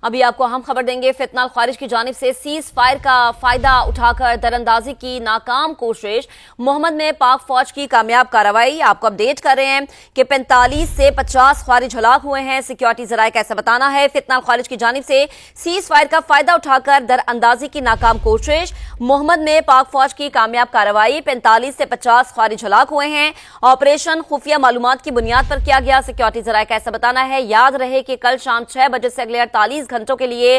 ابھی آپ کو ہم خبر دیں گے، فتنہ الخوارج کی جانب سے سیز فائر کا فائدہ اٹھا کر دراندازی کی ناکام کوشش، محمد میں پاک فوج کی کامیاب کارروائی۔ آپ کو اپڈیٹ کر رہے ہیں کہ 45 سے 50 خوارج ہلاک ہوئے ہیں، سیکیورٹی ذرائع کا ایسا بتانا ہے۔ فتنہ الخوارج کی جانب سے سیز فائر کا فائدہ اٹھا کر دراندازی کی ناکام کوشش، محمد میں پاک فوج کی کامیاب کارروائی۔ 45 سے 50 خوارج ہلاک ہوئے ہیں، آپریشن خفیہ معلومات کی بنیاد پر کیا گیا، سیکیورٹی ذرائع کا ایسا بتانا ہے۔ یاد رہے کہ کل شام 6 بجے سے اگلے 48 گھنٹوں کے لیے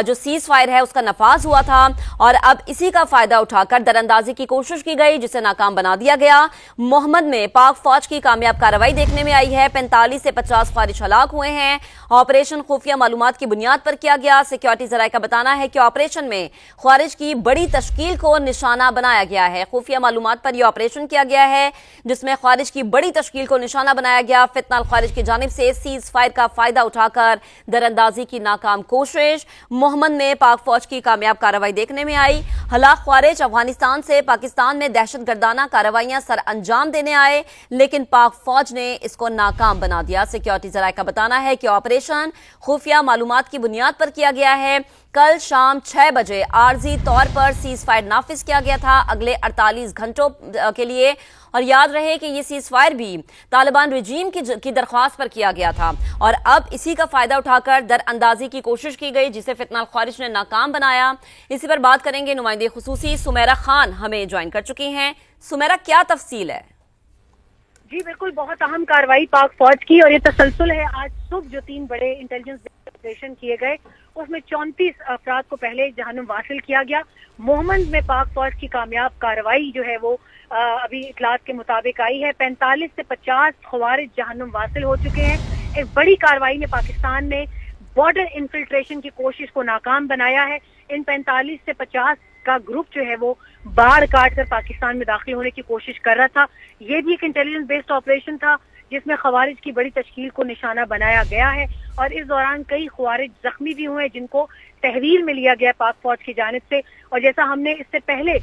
جو سیز فائر ہے اس کا نفاذ ہوا تھا، اور اب اسی کا فائدہ اٹھا کر دراندازی کی کوشش کی گئی، جسے ناکام بنا دیا گیا۔ محمد میں پاک فوج کی کامیاب کارروائی دیکھنے میں آئی ہے۔ 45 سے 50 خوارج ہلاک ہوئے ہیں، آپریشن خفیہ معلومات کی بنیاد پر کیا گیا۔ سیکیورٹی ذرائع کا بتانا ہے کہ آپریشن میں خوارج کی بڑی تشکیل کو نشانہ بنایا گیا ہے۔ خفیہ معلومات پر یہ آپریشن کیا گیا ہے، جس میں خوارج کی بڑی تشکیل کو نشانہ بنایا گیا۔ فتنہ الخوارج کی جانب سے سیز فائر کا فائدہ اٹھا کر دراندازی کی ناکام کوشش، محمد میں پاک فوج کی کامیاب کارروائی دیکھنے میں آئی۔ ہلاک خوارج افغانستان سے پاکستان میں دہشت گردانہ کارروائیاں سر انجام دینے آئے، لیکن پاک فوج نے اس کو ناکام بنا دیا۔ سیکیورٹی ذرائع کا بتانا ہے کہ آپریشن خفیہ معلومات کی بنیاد پر کیا گیا ہے۔ کل شام 6 بجے عارضی طور پر سیز فائر نافذ کیا گیا تھا اگلے 48 گھنٹوں کے لیے، اور یاد رہے کہ یہ سیز فائر بھی طالبان رجیم کی درخواست پر کیا گیا تھا، اور اب اسی کا فائدہ اٹھا کر در اندازی کی کوشش کی گئی، جسے فتنہ الخوارج نے ناکام بنایا۔ اسی پر بات کریں گے، نمائندے خصوصی سمیرہ خان ہمیں جوائن کر چکی ہیں۔ سمیرہ، کیا تفصیل ہے؟ جی بالکل، بہت اہم کارروائی پاک فوج کی، اور یہ تسلسل ہے۔ آج صبح جو 3 بڑے انٹیلیجنس آپریشن کیے گئے، اس میں 34 افراد کو پہلے جہنم واصل کیا گیا۔ محمد میں پاک فوج کی کامیاب کارروائی جو ہے وہ ابھی اطلاعات کے مطابق آئی ہے۔ 45 سے 50 خوارج جہنم واصل ہو چکے ہیں۔ ایک بڑی کارروائی میں پاکستان نے بارڈر انفلٹریشن کی کوشش کو ناکام بنایا ہے۔ ان 45 سے 50 کا گروپ جو ہے وہ باڑ کاٹ کر پاکستان میں داخل ہونے کی کوشش کر رہا تھا۔ یہ بھی ایک انٹیلیجنس بیسڈ آپریشن تھا، جس میں خوارج کی بڑی تشکیل کو نشانہ بنایا گیا ہے، اور اس دوران کئی خوارج زخمی بھی ہوئے، جن کو تحویل میں لیا گیا پاک فوج کی جانب سے۔ اور جیسا ہم نے اس سے پہلے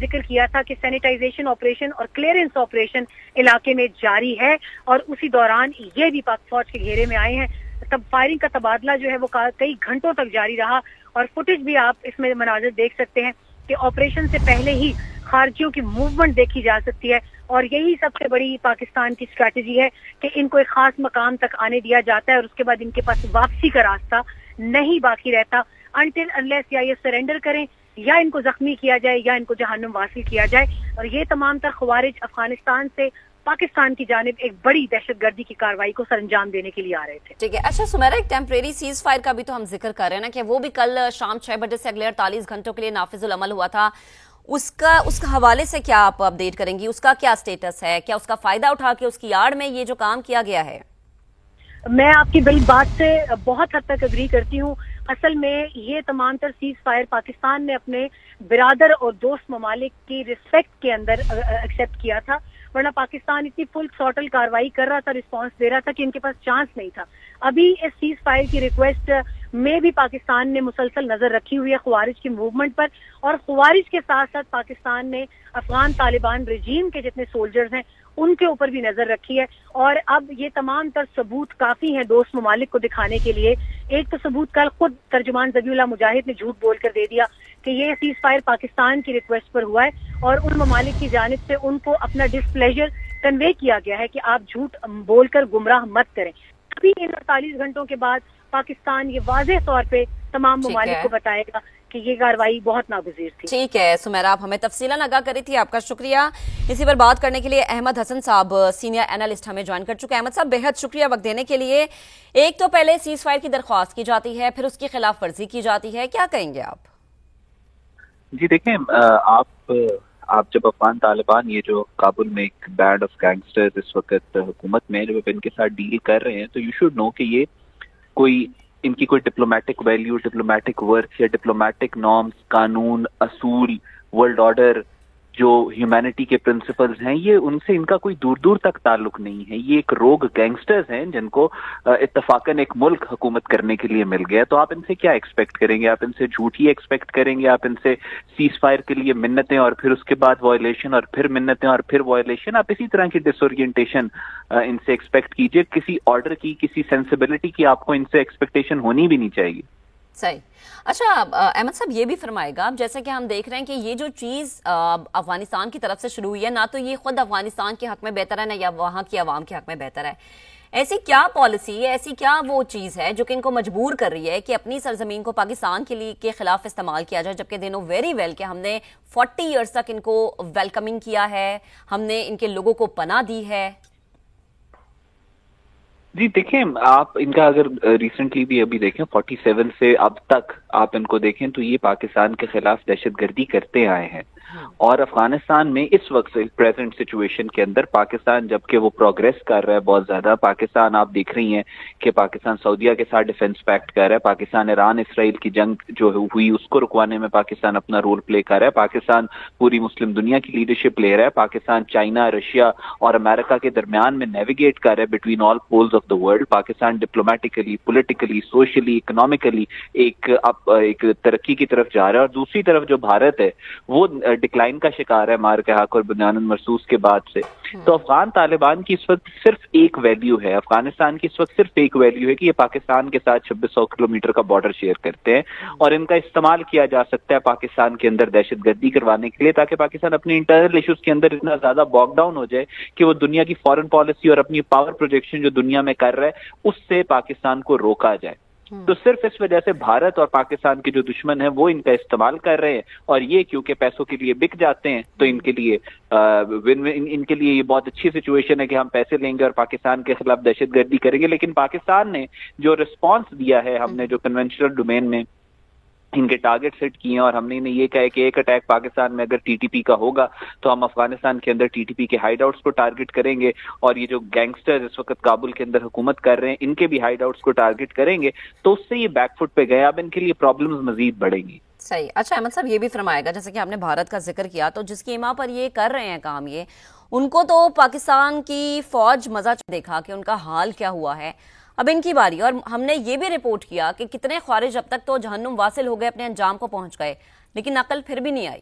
ذکر کیا تھا کہ سینیٹائزیشن آپریشن اور کلیئرنس آپریشن علاقے میں جاری ہے، اور اسی دوران یہ بھی پاک فوج کے گھیرے میں آئے ہیں۔ تب فائرنگ کا تبادلہ جو ہے وہ کئی گھنٹوں تک جاری رہا، اور فوٹیج بھی آپ اس میں مناظر دیکھ سکتے ہیں کہ آپریشن سے پہلے ہی خارجیوں کی موومنٹ دیکھی جا سکتی ہے، اور یہی سب سے بڑی پاکستان کی اسٹریٹجی ہے کہ ان کو ایک خاص مقام تک آنے دیا جاتا ہے، اور اس کے بعد ان کے پاس واپسی کا راستہ نہیں باقی رہتا انٹل انلیس یا یہ سرنڈر کریں، یا ان کو زخمی کیا جائے، یا ان کو جہنم واصل کیا جائے۔ اور یہ تمام تر خوارج افغانستان سے پاکستان کی جانب ایک بڑی دہشت گردی کی کارروائی کو سر انجام دینے کے لیے آ رہے تھے۔ ٹھیک ہے، اچھا سمیرہ، ایک ٹیمپریری سیز فائر کا بھی تو ہم ذکر کر رہے ہیں نا، کہ وہ بھی کل شام 6 بجے سے اگلے 48 گھنٹوں کے لیے نافذ العمل ہوا تھا۔ اس کا حوالے سے کیا آپ اپڈیٹ کریں گی؟ اس کا کیا سٹیٹس ہے؟ کیا اس کا فائدہ اٹھا کے اس کی آڑ میں یہ جو کام کیا گیا ہے؟ میں آپ کی بات سے بہت حد تک اگری کرتی ہوں۔ اصل میں یہ تمام تر سیز فائر پاکستان نے اپنے برادر اور دوست ممالک کی ریسپیکٹ کے اندر ایکسیپٹ کیا تھا، ورنہ پاکستان اتنی فل تھروٹل کارروائی کر رہا تھا، رسپانس دے رہا تھا کہ ان کے پاس چانس نہیں تھا۔ ابھی اس سیز فائر کی ریکویسٹ میں بھی پاکستان نے مسلسل نظر رکھی ہوئی ہے خوارج کی موومنٹ پر، اور خوارج کے ساتھ ساتھ پاکستان نے افغان طالبان رجیم کے جتنے سولجرز ہیں ان کے اوپر بھی نظر رکھی ہے۔ اور اب یہ تمام تر ثبوت کافی ہیں دوست ممالک کو دکھانے کے لیے۔ ایک تو ثبوت کل خود ترجمان ذبیح اللہ مجاہد نے جھوٹ بول کر دے دیا کہ یہ سیز فائر پاکستان کی ریکویسٹ پر ہوا ہے، اور ان ممالک کی جانب سے ان کو اپنا ڈسپلیجر کنوے کیا گیا ہے کہ آپ جھوٹ بول کر گمراہ مت کریں۔ ابھی ان 48 گھنٹوں کے بعد پاکستان یہ واضح طور پہ تمام ممالک کو بتائے گا کہ یہ کارروائی بہت ناگزیر تھی۔ ٹھیک ہے سمیرہ، آپ ہمیں تفصیلاً آگاہ کری تھی، آپ کا شکریہ۔ اسی پر بات کرنے کے لیے احمد حسن صاحب سینئر اینالسٹ ہمیں جوائن کر چکے ہیں۔ احمد صاحب، بہت شکریہ وقت دینے کے لیے۔ ایک تو پہلے سیز فائر کی درخواست کی جاتی ہے، پھر اس کی خلاف ورزی کی جاتی ہے، کیا کہیں گے آپ؟ جی دیکھیں، آپ جب افغان طالبان یہ جو کابل میں ایک بینڈ آف گینگسٹرز اس وقت حکومت میں جب ان کے ساتھ ڈیل کر رہے ہیں، تو یو شوڈ نو کہ یہ ان کی کوئی ڈپلومیٹک ویلیو، ڈپلومیٹک ورتھ یا ڈپلومیٹک نارمز، قانون، اصول، ورلڈ آرڈر، جو ہیومینٹی کے پرنسپلز ہیں، یہ ان سے ان کا کوئی دور دور تک تعلق نہیں ہے۔ یہ ایک روگ گینگسٹرز ہیں جن کو اتفاقاً ایک ملک حکومت کرنے کے لیے مل گیا، تو آپ ان سے کیا ایکسپیکٹ کریں گے؟ آپ ان سے جھوٹ ہی ایکسپیکٹ کریں گے؟ آپ ان سے سیز فائر کے لیے منتیں اور پھر اس کے بعد وائلیشن اور پھر منتیں اور پھر وائلیشن؟ آپ اسی طرح کی ڈس اورینٹیشن ان سے ایکسپیکٹ کیجئے۔ کسی آرڈر کی، کسی سینسیبلٹی کی آپ کو ان سے ایکسپیکٹیشن ہونی بھی نہیں چاہیے۔ صحیح. اچھا احمد صاحب یہ بھی فرمائے گا، جیسا کہ ہم دیکھ رہے ہیں کہ یہ جو چیز افغانستان کی طرف سے شروع ہوئی ہے، نہ تو یہ خود افغانستان کے حق میں بہتر ہے، نہ یا وہاں کی عوام کے حق میں بہتر ہے. ایسی کیا پالیسی ہے، ایسی کیا وہ چیز ہے جو کہ ان کو مجبور کر رہی ہے کہ اپنی سرزمین کو پاکستان کے خلاف استعمال کیا جائے، جبکہ دے نو ویری ویل کہ ہم نے 40 ایئرس تک ان کو ویلکمنگ کیا ہے، ہم نے ان کے لوگوں کو پناہ دی ہے. جی دیکھیں، آپ ان کا اگر ریسنٹلی بھی ابھی دیکھیں 47 سے اب تک آپ ان کو دیکھیں تو یہ پاکستان کے خلاف دہشت گردی کرتے آئے ہیں. اور افغانستان میں اس وقت پریزنٹ سچویشن کے اندر پاکستان جبکہ وہ پروگریس کر رہا ہے بہت زیادہ، پاکستان آپ دیکھ رہی ہیں کہ پاکستان سعودیہ کے ساتھ ڈیفنس پیکٹ کر رہا ہے، پاکستان ایران اسرائیل کی جنگ جو ہوئی اس کو رکوانے میں پاکستان اپنا رول پلے کر رہا ہے، پاکستان پوری مسلم دنیا کی لیڈرشپ لے رہا ہے، پاکستان چائنا، رشیا اور امریکہ کے درمیان میں نیویگیٹ کر رہا ہے between all poles of the world. Pakistan diplomatically, politically, socially, economically ایک ترقی کی طرف جا رہا ہے. اور دوسری طرف جو بھارت ہے وہ ڈکلائن کا شکار ہے مار کے حق اور بنیان مرصوص کے بعد سے. تو افغان طالبان کی اس وقت صرف ایک ویلیو ہے، افغانستان کی اس وقت صرف ایک ویلیو ہے کہ یہ پاکستان کے ساتھ 2600 کلومیٹر کا بارڈر شیئر کرتے ہیں اور ان کا استعمال کیا جا سکتا ہے پاکستان کے اندر دہشت گردی کروانے کے لیے، تاکہ پاکستان اپنی انٹرنل ایشوز کے اندر اتنا زیادہ باگ ڈاؤن ہو جائے کہ وہ دنیا کی فارن پالیسی اور اپنی پاور پروجیکشن جو دنیا میں کر رہا ہے اس سے پاکستان کو روکا جائے. تو صرف اس وجہ سے بھارت اور پاکستان کے جو دشمن ہیں وہ ان کا استعمال کر رہے ہیں، اور یہ کیونکہ پیسوں کے لیے بک جاتے ہیں تو ان کے لیے ان کے لیے یہ بہت اچھی سچویشن ہے کہ ہم پیسے لیں گے اور پاکستان کے خلاف دہشت گردی کریں گے. لیکن پاکستان نے جو رسپانس دیا ہے، ہم نے جو کنونشنل ڈومین میں ان کے ٹارگٹ سیٹ کیے ہیں اور ہم نے انہیں یہ کہا کہ ایک اٹیک پاکستان میں اگر ٹی ٹی پی کا ہوگا تو ہم افغانستان کے اندر ٹی ٹی پی کے ہائیڈ آؤٹس کو ٹارگٹ کریں گے، اور یہ جو گینگسٹر اس وقت کابل کے اندر حکومت کر رہے ہیں ان کے بھی ہائیڈ آؤٹس کو ٹارگٹ کریں گے. تو اس سے یہ بیک فٹ پہ گئے، اب ان کے لیے پرابلمز مزید بڑھیں گی. صحیح. اچھا احمد صاحب یہ بھی فرمائے گا، جیسے کہ آپ نے بھارت کا ذکر کیا، تو جس کی ایما پر یہ کر رہے ہیں کام، یہ ان کو تو پاکستان کی فوج مزہ دیکھا کہ ان کا حال کیا ہوا ہے. اب ان کی باری، اور ہم نے یہ بھی رپورٹ کیا کہ کتنے خوارج اب تک تو جہنم واصل ہو گئے، اپنے انجام کو پہنچ گئے، لیکن عقل پھر بھی نہیں آئی.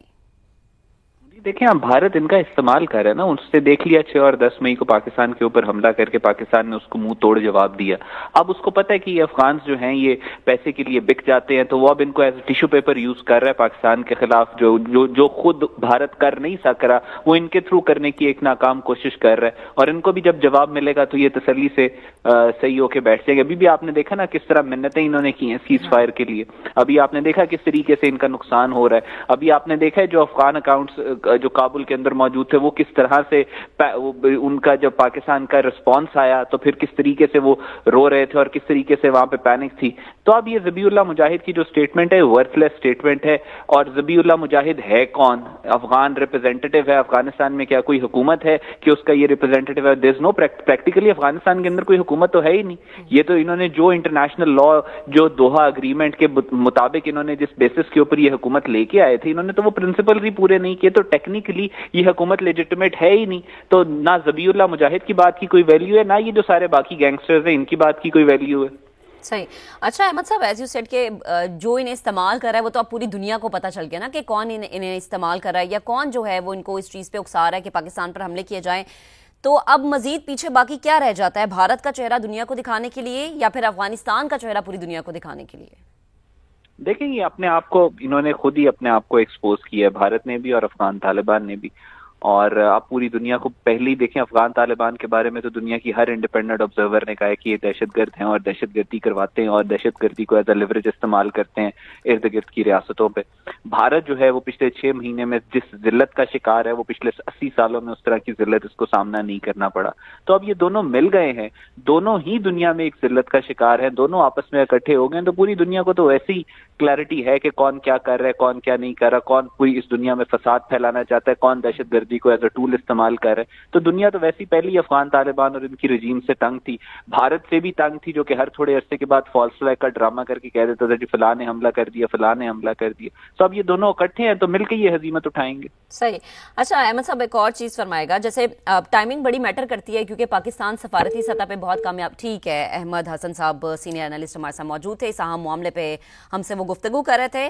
دیکھیں اب بھارت ان کا استعمال کر رہا ہے نا، اس سے دیکھ لیا 6 اور 10 مئی کو پاکستان کے اوپر حملہ کر کے پاکستان نے اس کو منہ توڑ جواب دیا. اب اس کو پتہ ہے کہ یہ افغانز جو ہیں یہ پیسے کے لیے بک جاتے ہیں، تو وہ اب ان کو as a tissue paper use کر رہا ہے پاکستان کے خلاف. جو خود بھارت کر نہیں سک رہا وہ ان کے تھرو کرنے کی ایک ناکام کوشش کر رہا ہے، اور ان کو بھی جب جواب ملے گا تو یہ تسلی سے صحیح ہو کے بیٹھ جائے گا. ابھی بھی آپ نے دیکھا نا کس طرح منتیں انہوں نے کی ہیں سیز فائر کے لیے، ابھی آپ نے دیکھا کس طریقے سے ان کا نقصان ہو رہا ہے. ابھی آپ نے دیکھا ہے جو افغان اکاؤنٹس جو کابل کے اندر موجود تھے وہ کس طرح سے ان کا جب پاکستان کا رسپانس آیا تو پھر کس طریقے سے وہ رو رہے تھے اور کس طریقے سے وہاں پہ پینک تھی. تو اب یہ ذبیح اللہ مجاہد کی جو سٹیٹمنٹ ہے ورتھ لیس سٹیٹمنٹ ہے. اور ذبیح اللہ مجاہد ہے کون؟ افغان ریپرزینٹیٹیو ہے افغانستان میں، کیا کوئی حکومت ہے کہ اس کا یہ ریپرزینٹیٹیو ہے؟ دیر از نو، پریکٹیکلی افغانستان کے اندر کوئی حکومت تو ہے ہی نہیں. یہ تو انہوں نے جو انٹرنیشنل لا، جو دوحہ اگریمنٹ کے مطابق انہوں نے جس بیسس کے اوپر یہ حکومت لے کے آئے تھے، انہوں نے تو وہ پرنسپلز ہی پورے نہیں کیے. تو ٹیکنیکلی یہ حکومت لیجٹمیٹ ہے ہی نہیں. تو نہ ذبیح اللہ مجاہد کی بات کی کوئی ویلیو ہے، نہ یہ جو سارے باقی گینگسٹرز ہیں ان کی بات کی کوئی ویلیو ہے. صحیح. اچھا احمد صاحب ایز یو سیڈ کہ جو انہیں استعمال کر رہا ہے وہ تو اب پوری دنیا کو پتہ چل گیا نا کہ کون انہیں استعمال کر رہا ہے، یا کون جو ہے وہ ان کو اس چیز پہ اکسا رہا ہے کہ پاکستان پر حملے کیے جائیں. تو اب مزید پیچھے باقی کیا رہ جاتا ہے؟ بھارت کا چہرہ دنیا کو دکھانے کے لیے، یا پھر افغانستان کا چہرہ پوری دنیا کو دکھانے کے لیے؟ دیکھیں یہ اپنے آپ کو انہوں نے خود ہی اپنے آپ کو ایکسپوز کیا ہے، بھارت نے بھی اور افغان طالبان نے بھی. اور آپ پوری دنیا کو پہلے ہی دیکھیں، افغان طالبان کے بارے میں تو دنیا کی ہر انڈیپینڈنٹ آبزرور نے کہا ہے کہ یہ دہشت گرد ہیں اور دہشت گردی کرواتے ہیں اور دہشت گردی کو ایز اے لیوریج استعمال کرتے ہیں ارد گرد کی ریاستوں پہ. بھارت جو ہے وہ پچھلے 6 مہینے میں جس ذلت کا شکار ہے وہ پچھلے 80 سالوں میں اس طرح کی ذلت اس کو سامنا نہیں کرنا پڑا. تو اب یہ دونوں مل گئے ہیں، دونوں ہی دنیا میں ایک ذلت کا شکار ہیں، دونوں آپس میں اکٹھے ہو گئے. تو پوری دنیا کو تو ایسی کلیئرٹی ہے کہ کون کیا کر رہا ہے، کون کیا نہیں کر رہا، کون کوئی اس دنیا میں فساد پھیلانا چاہتا ہے، کون دہشت گردی کو ایز اے ٹول استعمال کر رہے. تو دنیا تو ویسی پہلی افغان طالبان اور ان کی رجیم سے تنگ تھی، بھارت سے بھی تنگ تھی، جو کہ ہر تھوڑے عرصے کے بعد فالس فلیگ کا ڈرامہ کر کے کہہ دیتا تھا جی فلاں نے حملہ کر دیا، فلاں نے حملہ کر دیا. تو اب یہ دونوں اکٹھے ہیں تو مل کے یہ ہزیمت اٹھائیں گے. صحیح. اچھا احمد صاحب ایک اور چیز فرمائے گا، جیسے ٹائمنگ بڑی میٹر کرتی ہے کیونکہ پاکستان سفارتی سطح پہ بہت کامیاب. ٹھیک ہے، احمد حسن صاحب سینئر انالسٹ ہمارے ساتھ موجود تھے، اس اہم معاملے پہ ہم سے وہ گفتگو کر رہے تھے.